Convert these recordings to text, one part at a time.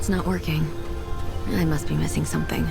It's not working. I must be missing something.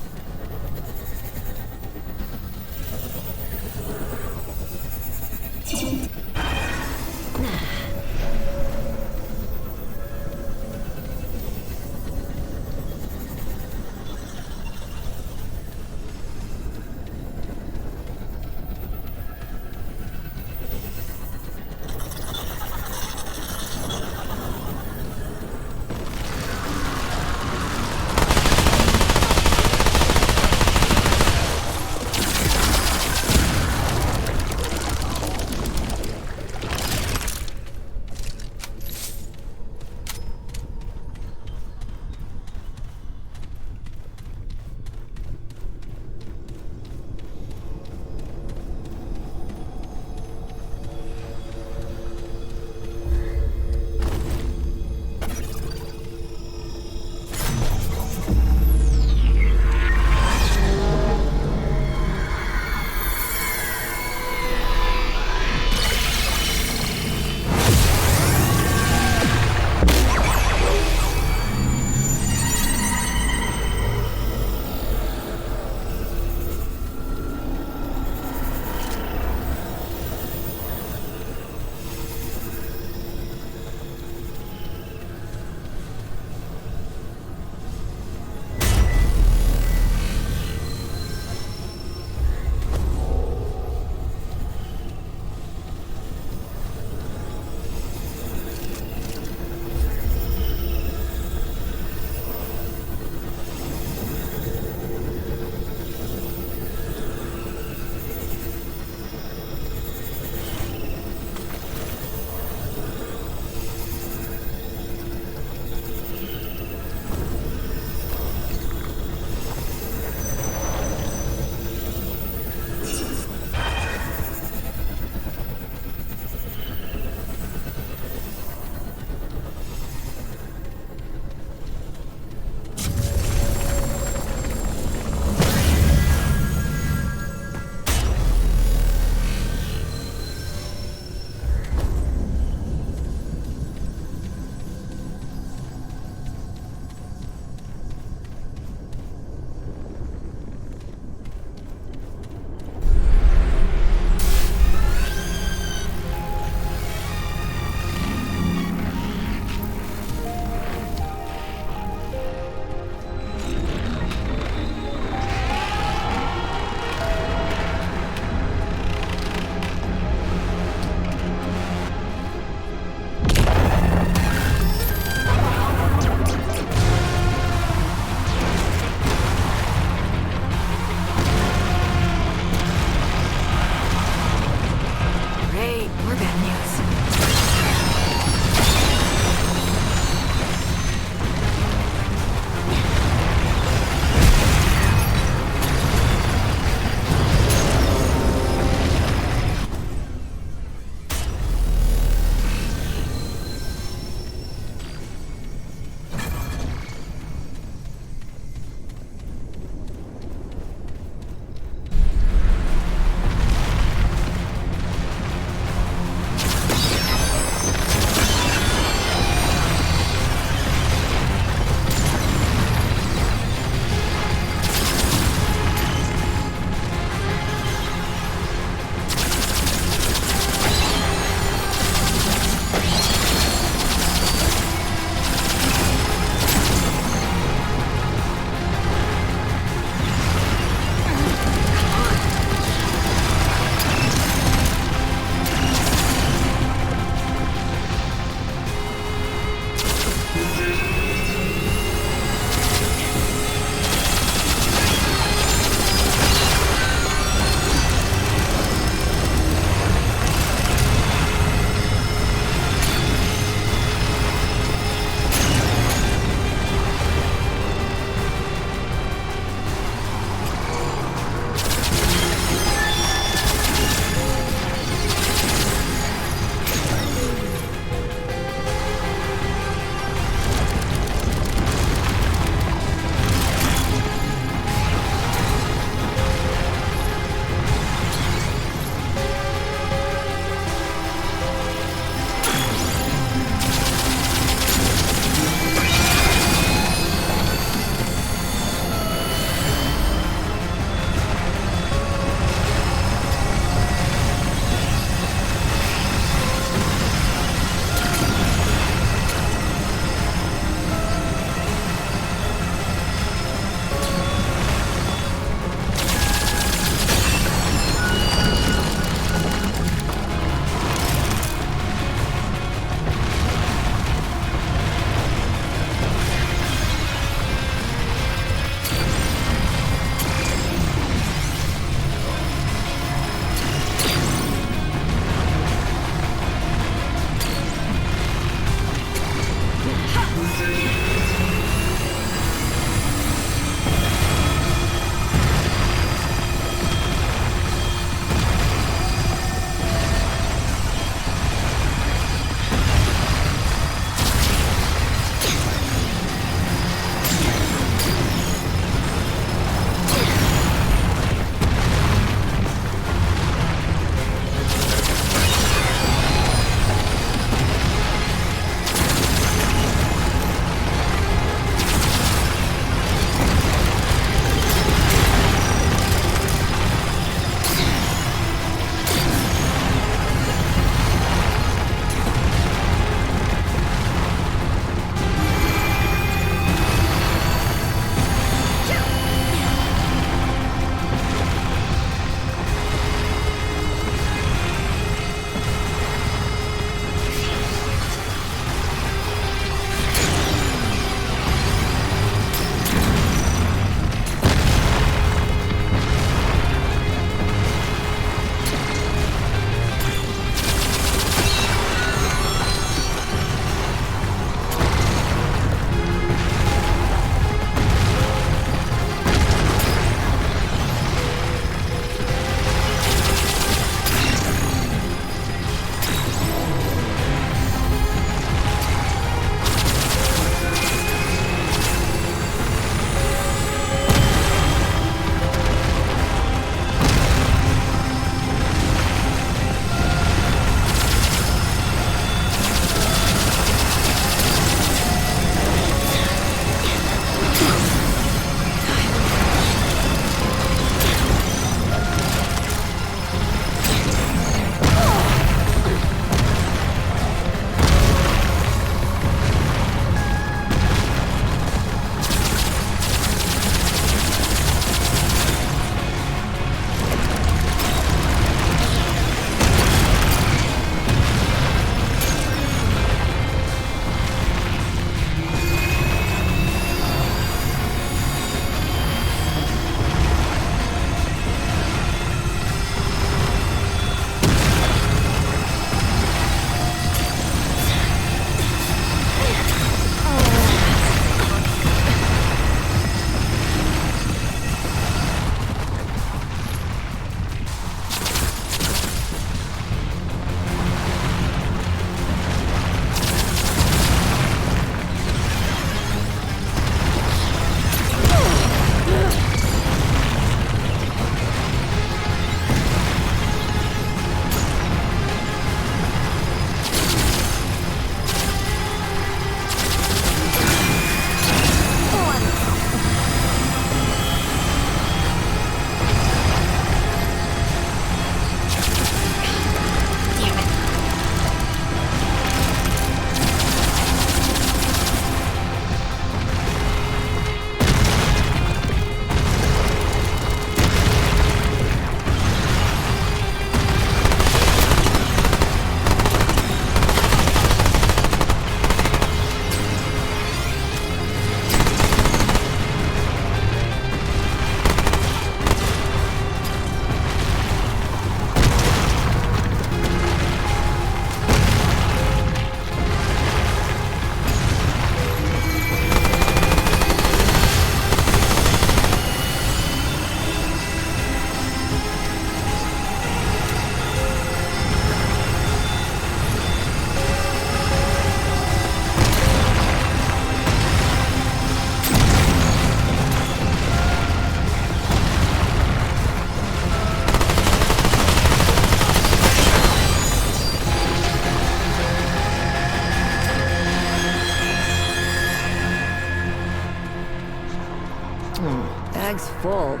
full.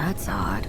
That's odd.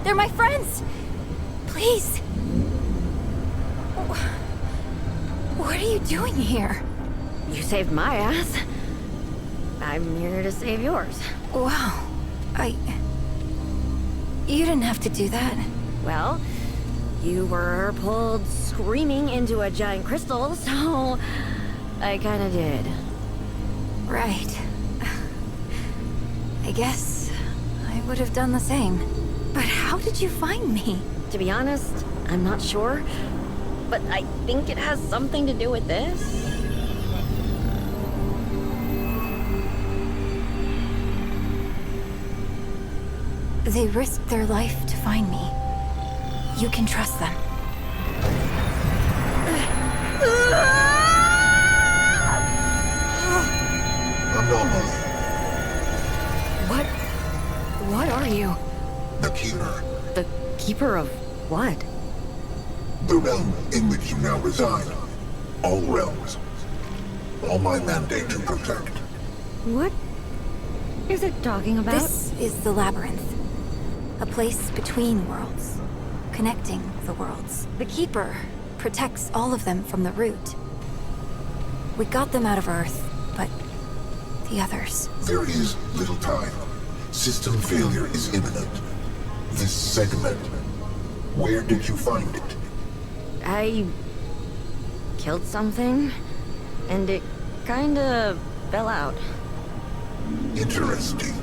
They're my friends! Please! What are you doing here? You saved my ass. I'm here to save yours. Wow. You didn't have to do that. Well, you were pulled screaming into a giant crystal, so I kinda did. Right. I guess I would have done the same. But how did you find me? To be honest, I'm not sure, but I think it has something to do with this. They risked their life to find me. You can trust them. Anomaly. What are you? The Keeper. The Keeper of what? The realm in which you now reside. All realms. All my mandate to protect. What is it talking about? This is the Labyrinth. A place between worlds. Connecting the worlds. The Keeper protects all of them from the root. We got them out of Earth, but the others... There is little time. System failure is imminent. This segment. Where did you find it? I killed something, and it kinda fell out. Interesting.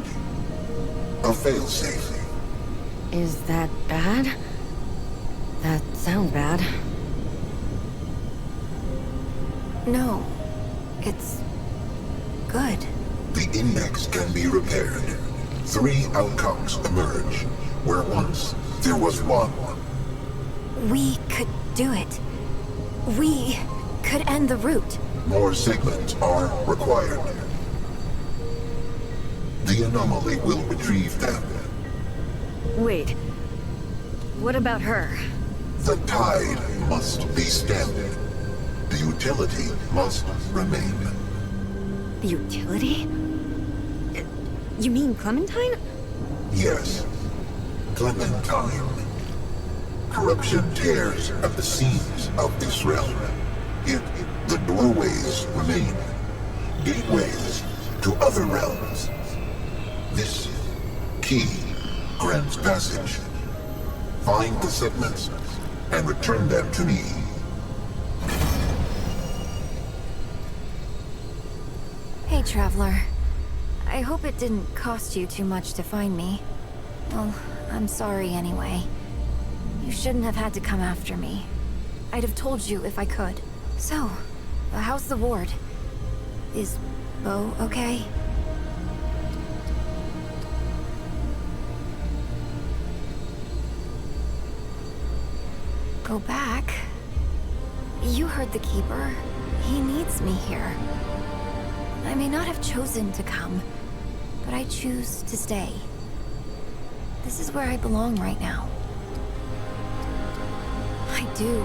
A failsafe. Is that bad? That sounds bad. No. It's... good. The index can be repaired. 3 outcomes emerge, where once there was one. We could do it. We could end the root. More segments are required. The anomaly will retrieve them. Wait. What about her? The tide must be stemmed. The utility must remain. The utility? You mean Clementine? Yes. Clementine. Corruption tears at the seams of this realm. Yet the doorways remain. Gateways to other realms. This key grants passage. Find the segments and return them to me. Hey, Traveler. I hope it didn't cost you too much to find me. Well, I'm sorry anyway. You shouldn't have had to come after me. I'd have told you if I could. So, how's the ward? Is Bo okay? Go back? You heard the Keeper. He needs me here. I may not have chosen to come, but I choose to stay. This is where I belong right now. I do.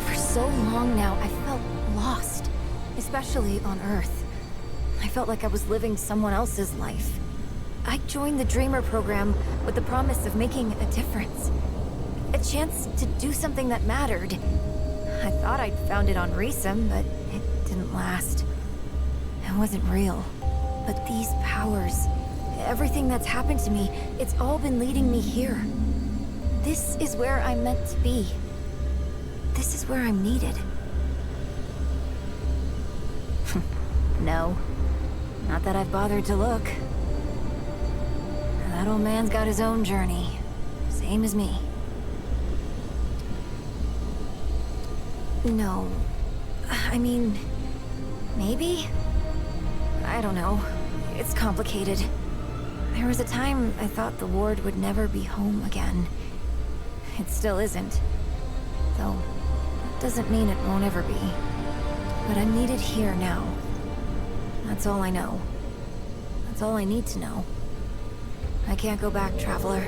For so long now, I felt lost, especially on Earth. I felt like I was living someone else's life. I joined the Dreamer program with the promise of making a difference. A chance to do something that mattered. I thought I'd found it on Reesum, but it didn't last. It wasn't real. But these powers, everything that's happened to me, it's all been leading me here. This is where I'm meant to be. This is where I'm needed. No. Not that I've bothered to look. That old man's got his own journey. Same as me. No. I mean... maybe? I don't know. It's complicated. There was a time I thought the ward would never be home again. It still isn't. Though, that doesn't mean it won't ever be. But I'm needed here now. That's all I know. That's all I need to know. I can't go back, Traveler.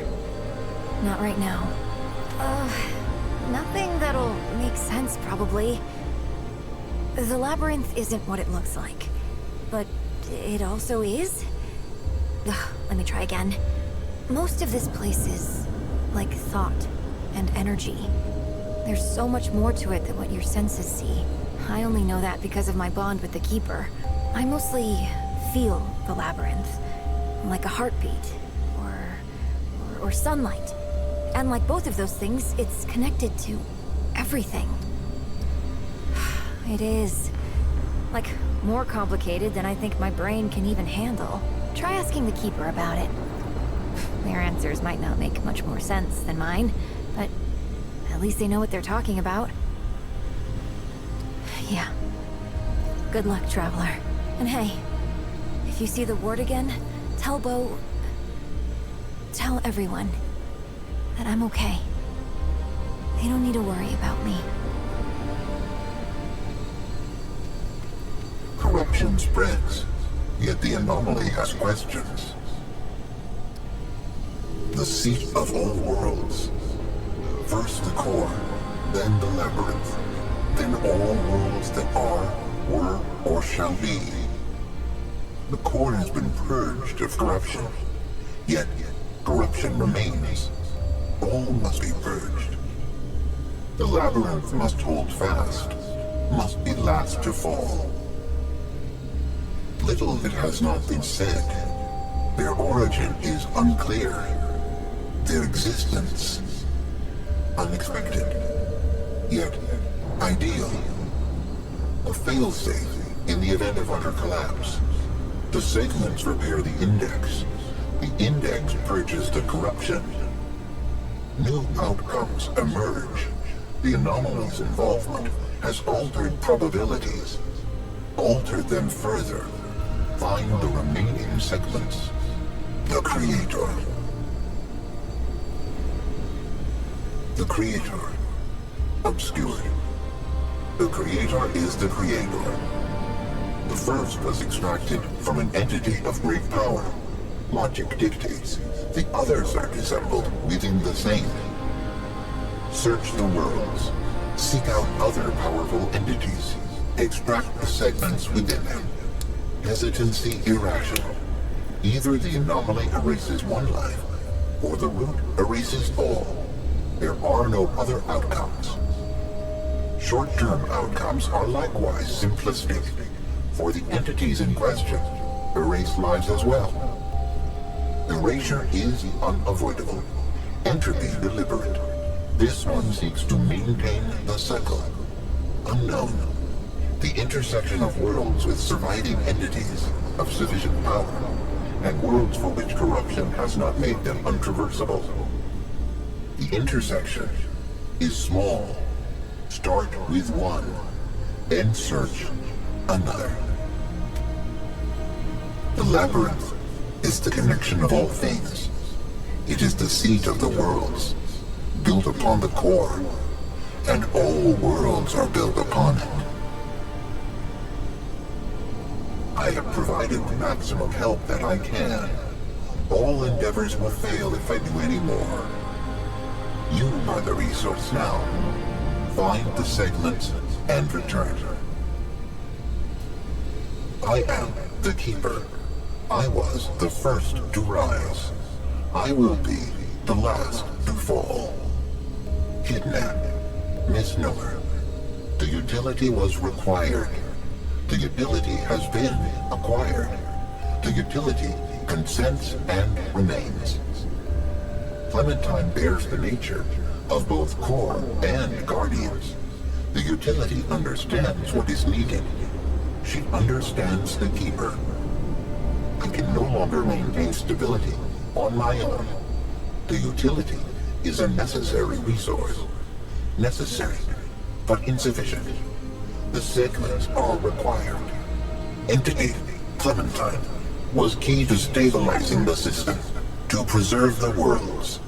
Not right now. Nothing that'll make sense, probably. The Labyrinth isn't what it looks like. But it also is? Let me try again. Most of this place is like thought and energy. There's so much more to it than what your senses see. I only know that because of my bond with the Keeper. I mostly feel the Labyrinth, like a heartbeat, or sunlight. And like both of those things, it's connected to everything. It is. Like, more complicated than I think my brain can even handle. Try asking the Keeper about it. Their answers might not make much more sense than mine, but at least they know what they're talking about. Yeah. Good luck, Traveler. And hey, if you see the ward again, tell Bo... tell everyone that I'm okay. They don't need to worry about me. Corruption spreads, yet the anomaly has questions. The seat of all worlds. First the core, then the labyrinth, then all worlds that are, were, or shall be. The core has been purged of corruption, yet corruption remains. All must be purged. The labyrinth must hold fast, must be last to fall. Little that has not been said. Their origin is unclear. Their existence unexpected, yet ideal. A failsafe in the event of utter collapse. The segments repair the index. The index purges the corruption. New outcomes emerge. The anomaly's involvement has altered probabilities. Altered them further. Find the remaining segments. The Creator. The Creator. Obscured. The Creator is the Creator. The first was extracted from an entity of great power. Logic dictates. The others are dissembled within the same. Search the worlds. Seek out other powerful entities. Extract the segments within them. Hesitancy irrational. Either the anomaly erases one life, or the root erases all. There are no other outcomes. Short-term outcomes are likewise simplistic, for the entities in question erase lives as well. Erasure is unavoidable. Entropy deliberate. This one seeks to maintain the cycle. Unknown. The intersection of worlds with surviving entities. of sufficient power, and worlds for which corruption has not made them untraversable. The intersection is small. Start with one, then search another. The Labyrinth is the connection of all things. It is the seat of the worlds, built upon the core, and all worlds are built upon it. I have provided the maximum help that I can. All endeavors will fail if I do any more. You are the resource now. Find the segments and return. I am the Keeper. I was the first to rise. I will be the last to fall. Kidnap. Misnomer. The utility was required. The utility has been acquired. The utility consents and remains. Clementine bears the nature of both core and guardians. The utility understands what is needed. She understands the Keeper. I can no longer maintain stability on my own. The utility is a necessary resource. Necessary, but insufficient. The segments are required. Entity Clementine was key to stabilizing the system, to preserve the worlds.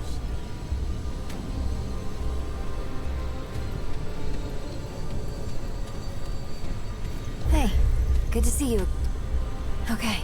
Hey, good to see you. Okay.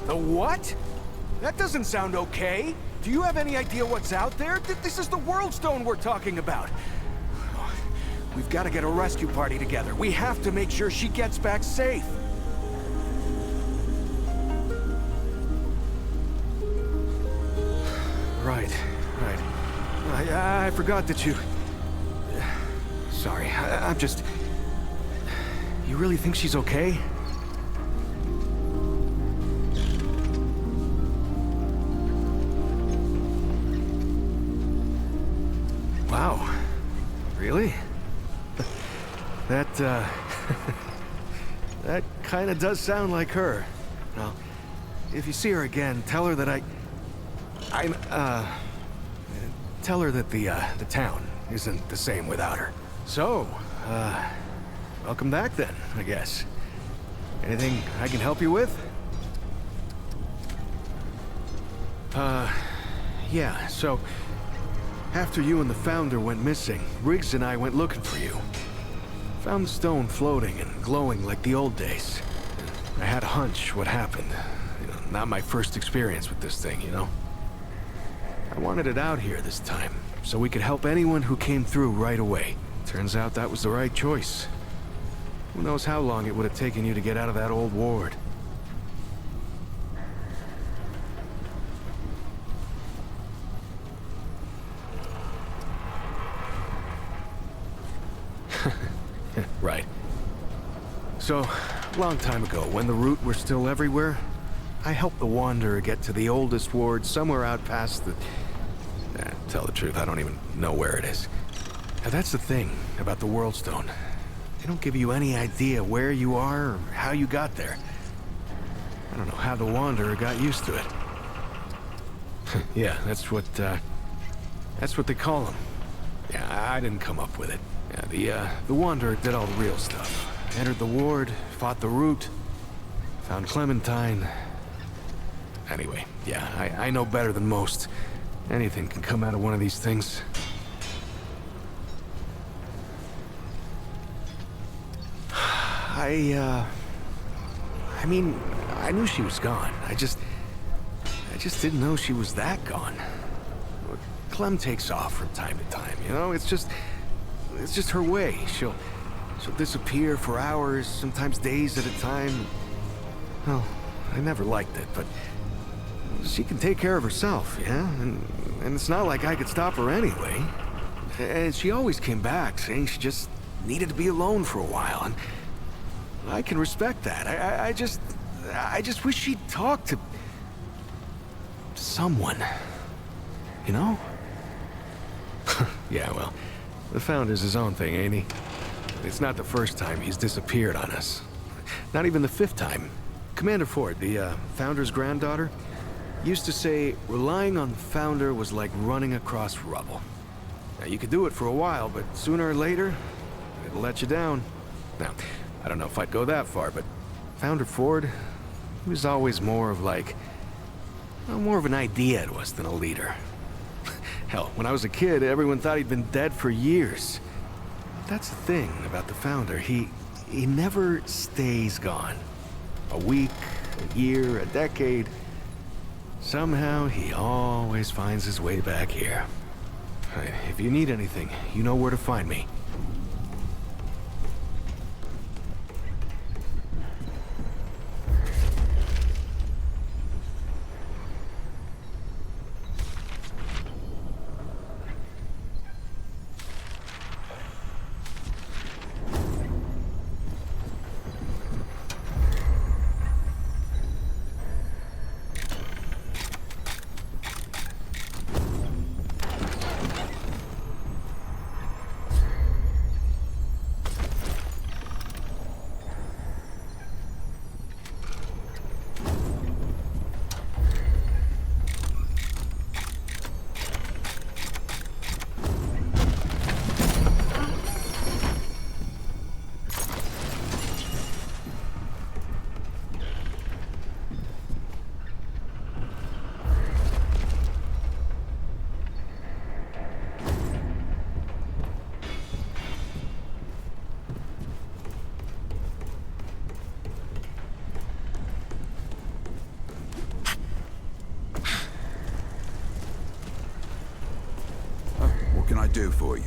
The what? That doesn't sound okay. Do you have any idea what's out there? This is the World Stone we're talking about. We've got to get a rescue party together. We have to make sure she gets back safe. Right. I forgot that you... Sorry, I'm just... You really think she's okay? Wow. Really? That, that kinda does sound like her. Well, if you see her again, tell her that tell her that the town isn't the same without her. So, welcome back then, I guess. Anything I can help you with? Yeah, so... After you and the Founder went missing, Riggs and I went looking for you. Found the stone floating and glowing like the old days. I had a hunch what happened. Not my first experience with this thing, you know? I wanted it out here this time, so we could help anyone who came through right away. Turns out that was the right choice. Who knows how long it would have taken you to get out of that old ward. Right. So, a long time ago, when the Root were still everywhere, I helped the Wanderer get to the oldest ward somewhere out past the... tell the truth, I don't even know where it is. Now that's the thing about the World Stone. They don't give you any idea where you are or how you got there. I don't know how the Wanderer got used to it. Yeah, that's what they call them. Yeah, I didn't come up with it. Yeah, the Wanderer did all the real stuff. Entered the ward, fought the Root, found Clementine. Anyway, yeah, I know better than most. Anything can come out of one of these things. I mean, I knew she was gone. I just didn't know she was that gone. Clem takes off from time to time, you know? It's just her way. She'll disappear for hours, sometimes days at a time. Well, I never liked it, but she can take care of herself, yeah? And it's not like I could stop her anyway. And she always came back, saying she just needed to be alone for a while, and I can respect that. I just wish she'd talk to someone, you know? Yeah, well, the Founder's his own thing, ain't he? It's not the first time he's disappeared on us. Not even the 5th time. Commander Ford, the Founder's granddaughter, used to say relying on the Founder was like running across rubble. Now, you could do it for a while, but sooner or later, it'll let you down. Now, I don't know if I'd go that far, but Founder Ford, he was always more of like... well, more of an idea to us than a leader. Hell, when I was a kid, everyone thought he'd been dead for years. That's the thing about the Founder. He never stays gone. A week, a year, a decade. Somehow, he always finds his way back here. If you need anything, you know where to find me. I do for you?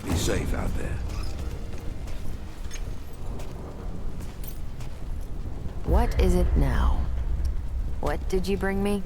Be safe out there. What is it now? What did you bring me?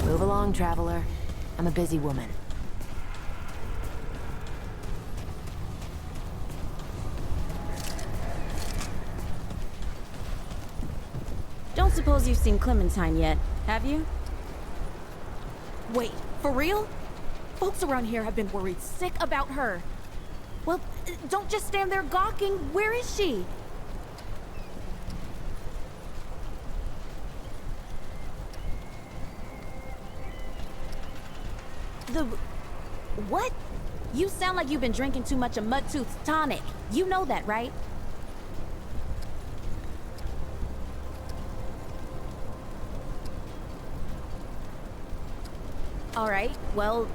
Move along, traveler. I'm a busy woman. Don't suppose you've seen Clementine yet, have you? Wait, for real? Folks around here have been worried sick about her. Well, don't just stand there gawking. Where is she? What? You sound like you've been drinking too much of Mudtooth's tonic. You know that, right? All right, well,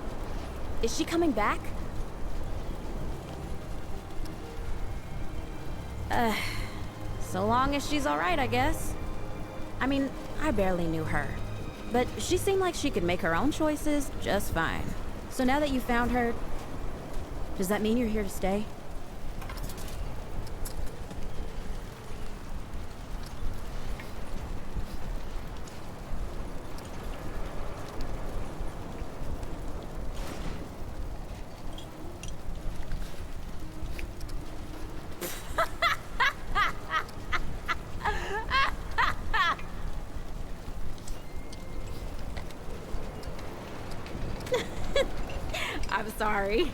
is she coming back? So long as she's all right, I guess. I mean, I barely knew her, but she seemed like she could make her own choices just fine. So now that you found her, does that mean you're here to stay? I'm sorry.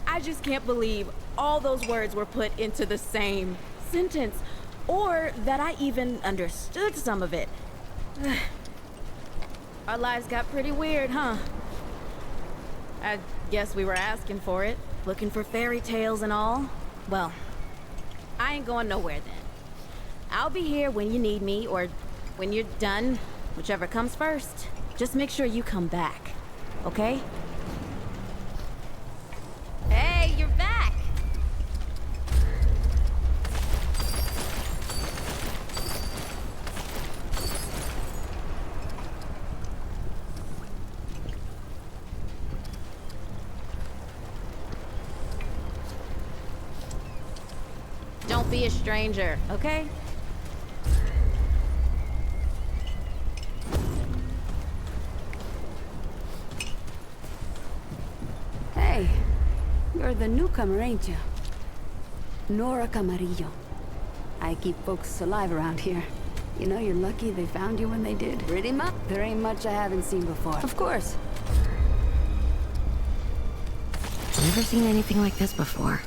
I just can't believe all those words were put into the same sentence, or that I even understood some of it. Our lives got pretty weird, huh? I guess we were asking for it, looking for fairy tales and all. Well, I ain't going nowhere then. I'll be here when you need me, or when you're done, whichever comes first. Just make sure you come back, okay? Hey, you're back! Don't be a stranger, okay? Hey, you're the newcomer, ain't you? Nora Camarillo. I keep folks alive around here. You know, you're lucky they found you when they did. Pretty much. There ain't much I haven't seen before. Of course. Never seen anything like this before.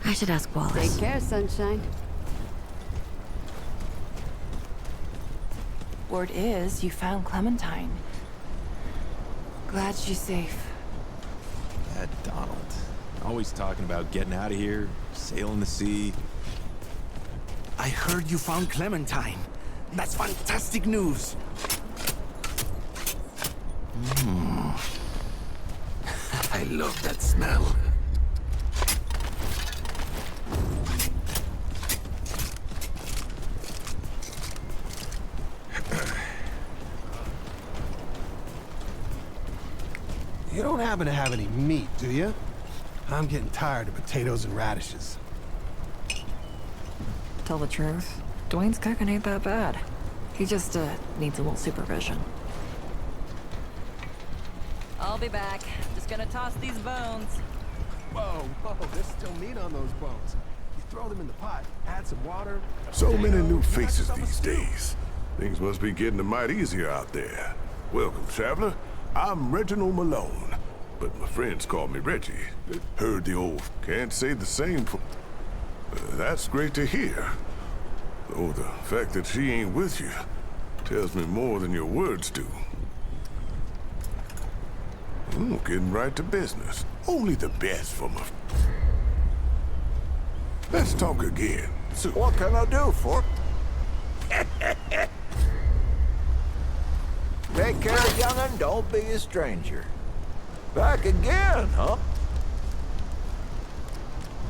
I should ask Wallace. Take care, sunshine. Word is, you found Clementine. Glad she's safe. That Donald. Always talking about getting out of here, sailing the sea. I heard you found Clementine. That's fantastic news. I love that smell. You don't happen to have any meat, do you? I'm getting tired of potatoes and radishes. Tell the truth, Dwayne's cooking ain't that bad. He just, needs a little supervision. I'll be back. Just gonna toss these bones. Whoa, there's still meat on those bones. You throw them in the pot, add some water. So many new faces these days. Things must be getting a mite easier out there. Welcome, traveler. I'm Reginald Malone, but my friends call me Reggie. Heard the old can't say the same for... that's great to hear. Though the fact that she ain't with you tells me more than your words do. Getting right to business. Only the best for my... Let's talk again. So what can I do for... Take care, young'un. Don't be a stranger. Back again, huh?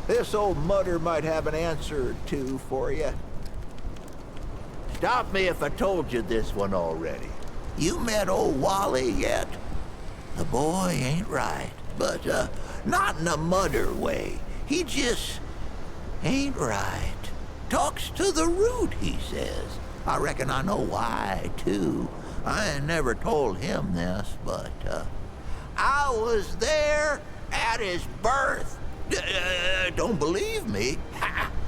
This old mutter might have an answer or two for you. Stop me if I told you this one already. You met old Wally yet? The boy ain't right, but, not in a mutter way. He just ain't right. Talks to the root, he says. I reckon I know why, too. I ain't never told him this, but, I was there at his birth. Don't believe me?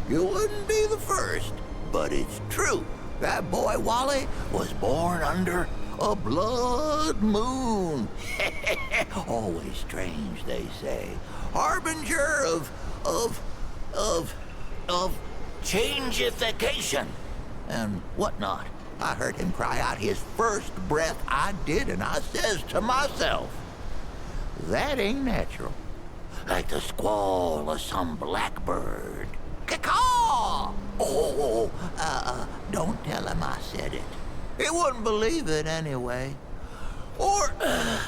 You wouldn't be the first, but it's true. That boy Wally was born under a blood moon. Always strange, they say. Harbinger of changification and whatnot. I heard him cry out his first breath I did, and I says to myself, that ain't natural. Like the squall of some blackbird. Caw-caw! Don't tell him I said it. He wouldn't believe it anyway. Or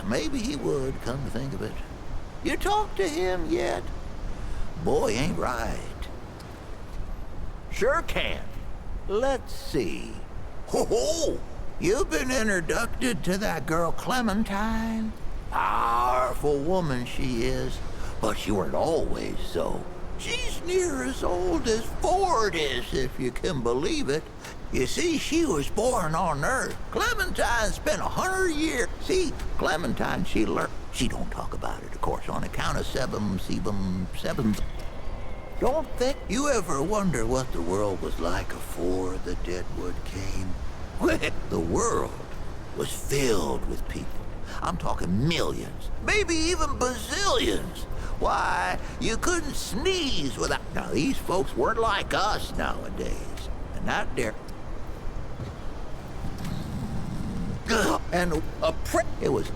maybe he would, come to think of it. You talked to him yet? Boy ain't right. Sure can. Let's see. Ho-ho! You've been introduced to that girl Clementine. Powerful woman she is, but she weren't always so. She's near as old as Ford is, if you can believe it. You see, she was born on Earth. Clementine spent 100 years. See, Clementine, she learned. She don't talk about it, of course, on account of seven. Don't think you ever wonder what the world was like before the Deadwood came. Well, the world was filled with people. I'm talking millions, maybe even bazillions. Why, you couldn't sneeze without... Now, these folks weren't like us nowadays. And not there. And a prick. It was,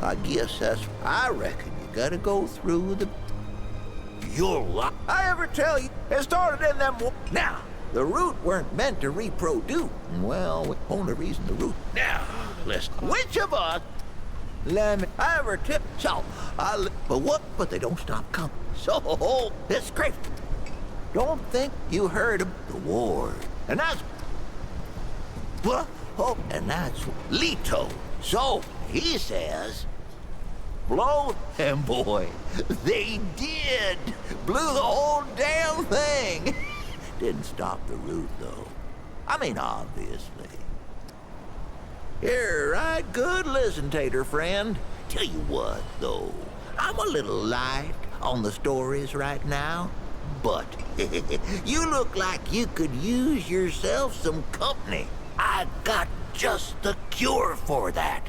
I guess that's... I reckon you gotta go through the... You'll lie. I ever tell you, it started in them... Now, the root weren't meant to reproduce. Well, only reason the root... Now, listen, which of us... Let me... I ever tip... So, but what? But they don't stop coming. So, it's crazy. Don't think you heard of the ward. And that's... What? Oh, and that's Leto. So, he says... Blow them, boy. They did. Blew the whole damn thing. Didn't stop the root, though. I mean, obviously. Here, right good listen, Tater friend. Tell you what, though. I'm a little light on the stories right now, but you look like you could use yourself some company. I got just the cure for that.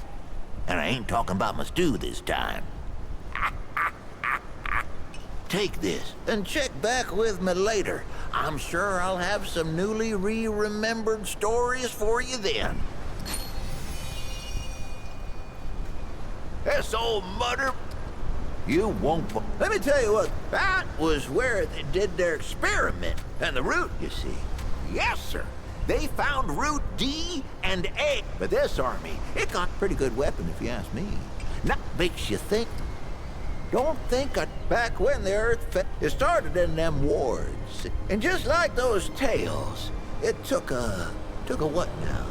And I ain't talking about my stew this time. Take this and check back with me later. I'm sure I'll have some newly remembered stories for you then. This old mutter... You won't... Let me tell you what, that was where they did their experiment. And the root, you see. Yes, sir. They found root D and A. But this army, it got a pretty good weapon if you ask me. Now, makes you think. Don't think back when the Earth it started in them wards. And just like those tales, it took a what now?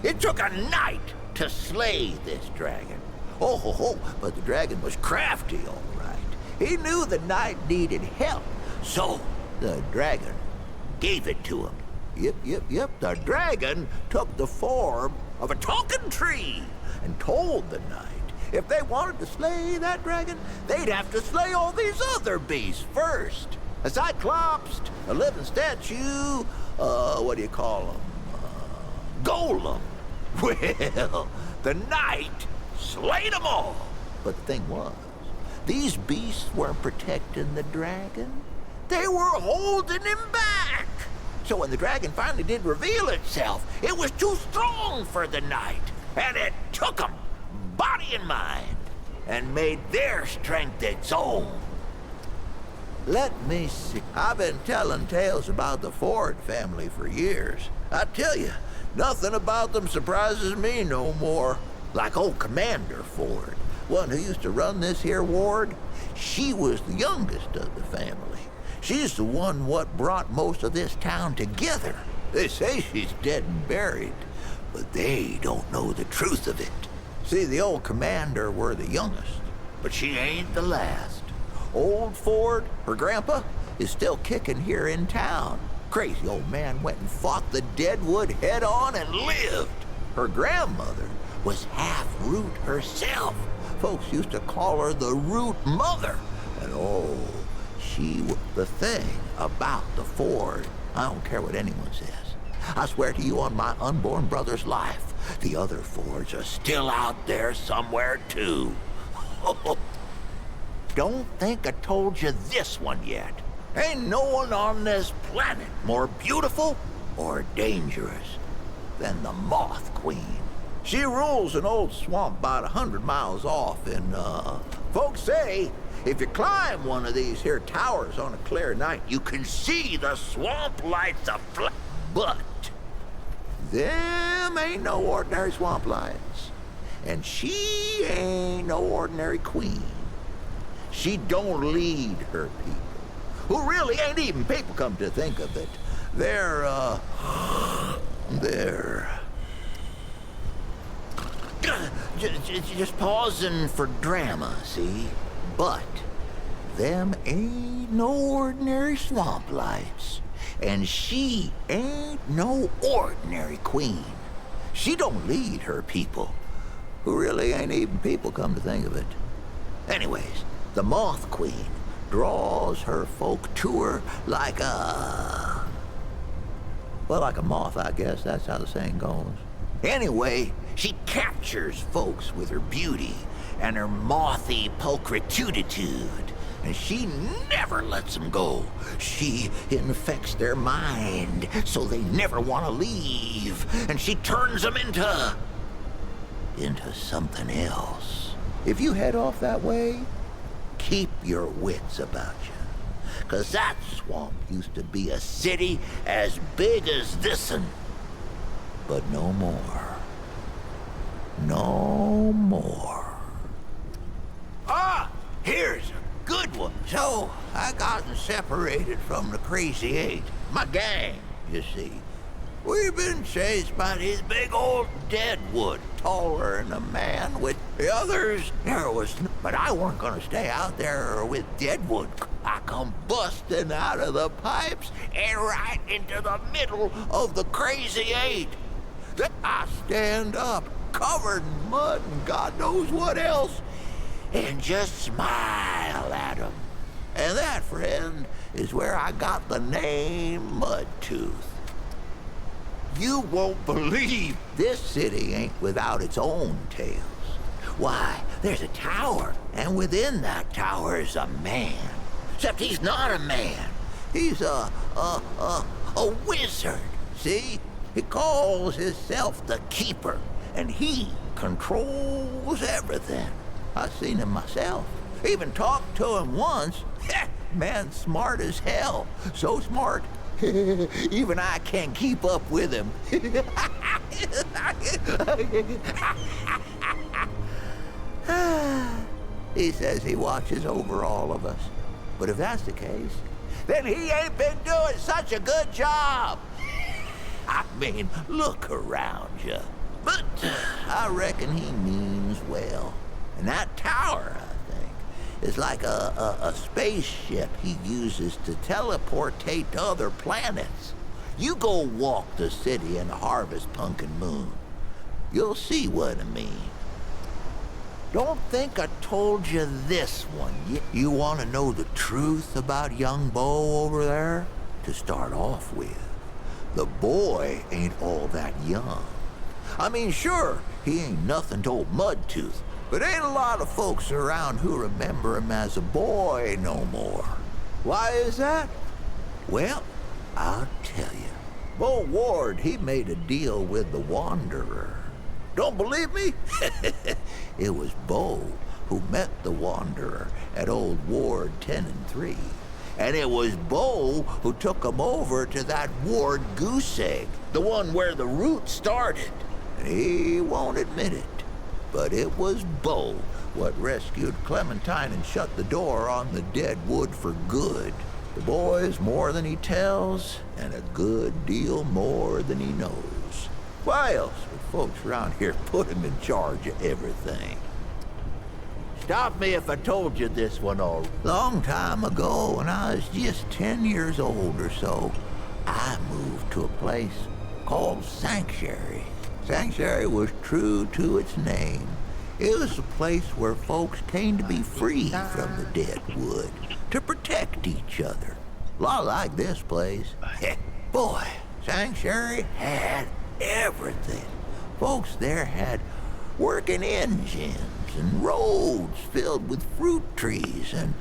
It took a night to slay this dragon. Oh, but the dragon was crafty, all right. He knew the knight needed help. So, the dragon gave it to him. Yep. The dragon took the form of a talking tree and told the knight if they wanted to slay that dragon, they'd have to slay all these other beasts first. A cyclops, a living statue, what do you call them? Golem. Well, the knight slayed them all. But the thing was, these beasts weren't protecting the dragon. They were holding him back. So when the dragon finally did reveal itself, it was too strong for the knight. And it took him, body and mind, and made their strength its own. Let me see. I've been telling tales about the Ford family for years. I tell you, nothing about them surprises me no more. Like old Commander Ford, one who used to run this here ward, she was the youngest of the family. She's the one what brought most of this town together. They say she's dead and buried, but they don't know the truth of it. See, the old commander were the youngest, but she ain't the last. Old Ford, her grandpa, is still kicking here in town. Crazy old man went and fought the Deadwood head on and lived. Her grandmother was half Root herself. Folks used to call her the Root Mother. And oh, she was the thing about the Ford. I don't care what anyone says. I swear to you on my unborn brother's life, the other Fords are still out there somewhere too. Don't think I told you this one yet. Ain't no one on this planet more beautiful or dangerous than the Moth Queen. She rules an old swamp about 100 miles off, and folks say if you climb one of these here towers on a clear night, you can see the swamp lights aflame. But them ain't no ordinary swamp lights, and she ain't no ordinary queen. She don't lead her people, who really ain't even people, come to think of it. They're just pausing for drama, see? But them ain't no ordinary swamp lights, and she ain't no ordinary queen. She don't lead her people, who really ain't even people, come to think of it. Anyways, the Moth Queen draws her folk to her like a moth, I guess. That's how the saying goes. Anyway, she captures folks with her beauty and her mothy pulchritude, and she never lets them go. She infects their mind so they never want to leave, and she turns them into something else. If you head off that way, keep your wits about you. 'Cause that swamp used to be a city as big as this'n. But no more. No more. Ah! Here's a good one. So, I gotten separated from the Crazy Eight. My gang, you see. We've been chased by these big old Deadwood, taller than a man with the others. But I weren't gonna stay out there with Deadwood. I come busting out of the pipes and right into the middle of the Crazy Eight. Then I stand up, covered in mud and God knows what else, and just smile at 'em. And that, friend, is where I got the name Mudtooth. You won't believe this city ain't without its own tales. Why, there's a tower, and within that tower is a man. Except he's not a man. He's a wizard, see? He calls himself the Keeper, and he controls everything. I've seen him myself. Even talked to him once. Man, smart as hell. So smart, even I can't keep up with him. He says he watches over all of us. But if that's the case, then he ain't been doing such a good job. I mean, look around you. But I reckon he means well. And that tower, I think, is like a spaceship he uses to teleportate to other planets. You go walk the city and harvest Pumpkin Moon. You'll see what I mean. Don't think I told you this one. You want to know the truth about young Bo over there? To start off with, the boy ain't all that young. I mean, sure, he ain't nothing to old Mudtooth, but ain't a lot of folks around who remember him as a boy no more. Why is that? Well, I'll tell you. Bo Ward, he made a deal with the Wanderer. Don't believe me? It was Bo who met the Wanderer at Old Ward 10 and 3. And it was Bo who took him over to that Ward goose egg, the one where the root started. And he won't admit it, but it was Bo what rescued Clementine and shut the door on the dead wood for good. The boy's more than he tells, and a good deal more than he knows. Why else would folks around here put him in charge of everything? Stop me if I told you this one all. Long time ago, when I was just 10 years old or so, I moved to a place called Sanctuary. Sanctuary was true to its name. It was a place where folks came to be free from the dead wood, to protect each other. A lot like this place. Boy, Sanctuary had everything. Folks there had working engines and roads filled with fruit trees, and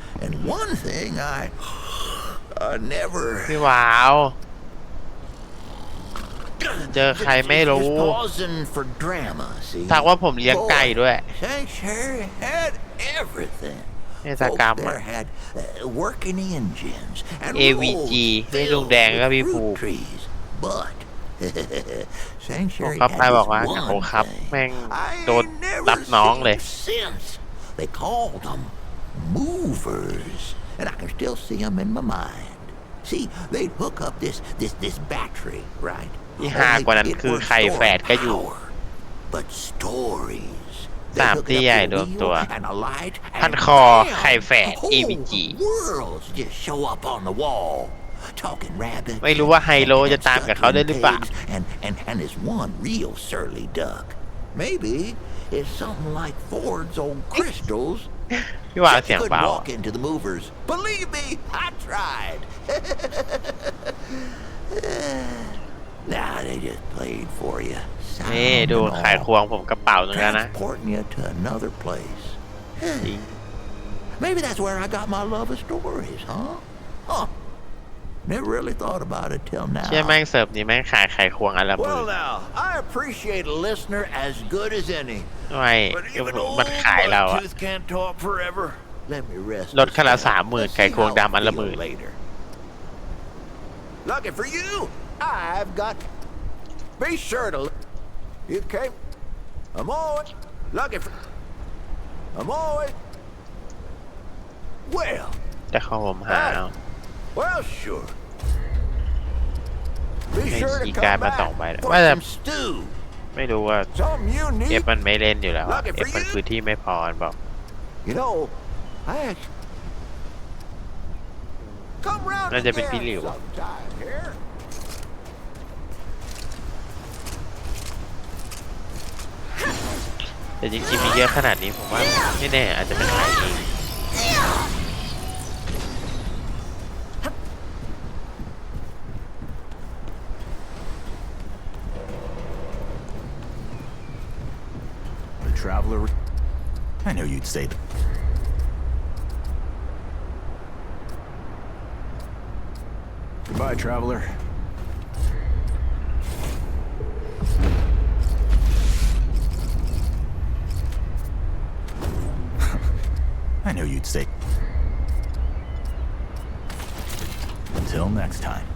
one thing I never... พี่ว้าวเจอใครไม่รู้ถามว่าผมเลี้ยงไก่ด้วย เทศกรรมอะ AVG ได้ลุงแดงก็พี่ภูผมขับไปบอกว่าโอ้ครับแม่งโดนรับน้องเลย They called them movers, and I can still see them in my mind. See, they'd hook up this battery, right? ที่หากว่านั้นคือไข่แฝดก็อยู่ But stories. สามที่ใหญ่โดนตัวพันคอไข่แฝด AVG ไม่รู้ว่าไฮโลจะตามกับเขาได้หรือเปล่า And it's one real surly duck. Maybe it's something like Ford's old crystals. พี่ว่าเสียงเบา Walk into the movers. Believe me, I tried. Nah, they just played for you. นี่ดูขายควงผมกระเป๋าตรงนั้นนะ Transporting you to another place. Maybe that's where I got my love of stories, huh? Never really thought about it till now. เชื่อแม่งเสิร์ฟนี่แม่งขายไข่ควงอันละหมื่น Well now, I appreciate a listener as good as any. ไม่มันขายเราอะ Can't talk forever. Let me rest. ลดคันละ30,000ไข่ควงดำอันละหมื่น Lucky for you, I've got. Be sure to. You came. I'm always lucky for. I'm always. Well. จะเข้าผมหา Well, sure. Be ให้ sure คี to ย์การ์ด come มา back 2 ใบแล้ว for ว่าแต่ some stew. ไม่รู้ว่า Something you เอฟ need. มันไม่เล่นอยู่แล้วอะเอฟมันพื้นที่ไม่พอบอก You know, I actually. Come round น่าจะเป็นพี่ again หลิว sometime here. แต่จริงๆมีเยอะขนาดนี้ผมว่าไม่แน่อาจจะเป็นขายเอง Traveler, I knew you'd say that. Goodbye, traveler. I knew you'd say. Until next time.